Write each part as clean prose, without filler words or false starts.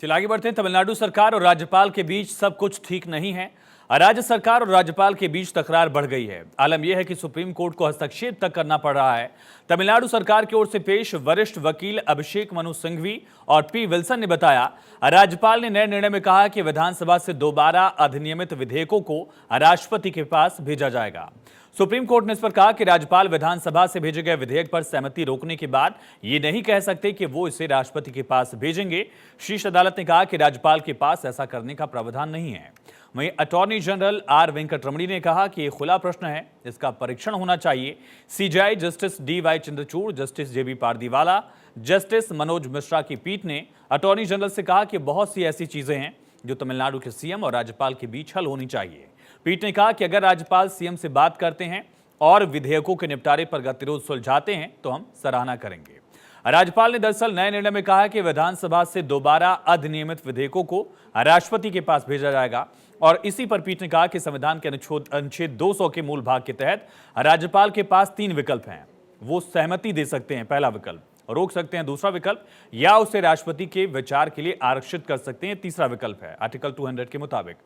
चलिए आगे बढ़ते हैं। तमिलनाडु सरकार और राज्यपाल के बीच सब कुछ ठीक नहीं है। राज्य सरकार और राज्यपाल के बीच तकरार बढ़ गई है। आलम यह है कि सुप्रीम कोर्ट को हस्तक्षेप तक करना पड़ रहा है। तमिलनाडु सरकार की ओर से पेश वरिष्ठ वकील अभिषेक मनु सिंघवी और पी विल्सन ने बताया, राज्यपाल ने नए निर्णय में कहा कि विधानसभा से दोबारा अधिनियमित विधेयकों को राष्ट्रपति के पास भेजा जाएगा। सुप्रीम कोर्ट ने इस पर कहा कि राज्यपाल विधानसभा से भेजे गए विधेयक पर सहमति रोकने के बाद ये नहीं कह सकते कि वो इसे राष्ट्रपति के पास भेजेंगे। शीर्ष अदालत ने कहा कि राज्यपाल के पास ऐसा करने का प्रावधान नहीं है। वहीं अटॉर्नी जनरल आर वेंकटरमणी ने कहा कि यह खुला प्रश्न है, इसका परीक्षण होना चाहिए। CJI justice D.Y.. Chandrachud, justice JB. Pardiwala, justice Manoj Mishra की पीठ ने अटॉर्नी जनरल से कहा कि बहुत सी ऐसी चीजें हैं जो तमिलनाडु के सीएम और राज्यपाल के बीच हल होनी चाहिए। पीठ ने कहा कि अगर राज्यपाल सीएम से बात करते हैं और विधेयकों के निपटारे पर गतिरोध सुलझाते हैं तो हम सराहना करेंगे। राज्यपाल ने दरअसल नए निर्णय में कहा कि विधानसभा से दोबारा अधिनियमित विधेयकों को राष्ट्रपति के पास भेजा जाएगा और इसी पर पीठ ने कहा कि संविधान के अनुच्छेद 200 के मूल भाग के तहत राज्यपाल के पास 3 विकल्प हैं। वो सहमति दे सकते हैं, पहला विकल्प, रोक सकते हैं, दूसरा विकल्प, या उसे राष्ट्रपति के विचार के लिए आरक्षित कर सकते हैं, तीसरा विकल्प है आर्टिकल 200 के मुताबिक।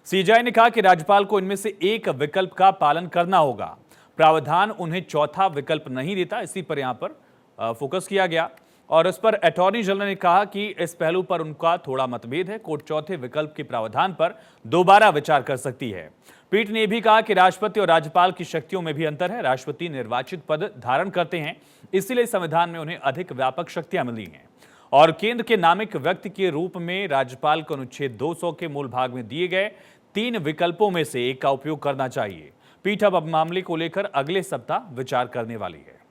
सीजेआई ने कहा कि राज्यपाल को इनमें से एक विकल्प का पालन करना होगा। प्रावधान उन्हें चौथा विकल्प नहीं देता, इसी पर यहां पर फोकस किया गया और इस पर अटॉर्नी जनरल ने कहा कि इस पहलू पर उनका थोड़ा मतभेद है। कोर्ट चौथे विकल्प के प्रावधान पर दोबारा विचार कर सकती है। पीठ ने भी कहा कि राष्ट्रपति और राज्यपाल की शक्तियों में भी अंतर है। राष्ट्रपति निर्वाचित पद धारण करते हैं, इसीलिए संविधान में उन्हें अधिक व्यापक शक्तियां मिली हैं और केंद्र के नामिक व्यक्ति के रूप में राज्यपाल को अनुच्छेद 200 के मूल भाग में दिए गए 3 विकल्पों में से एक का उपयोग करना चाहिए। पीठ अब मामले को लेकर अगले सप्ताह विचार करने वाली है।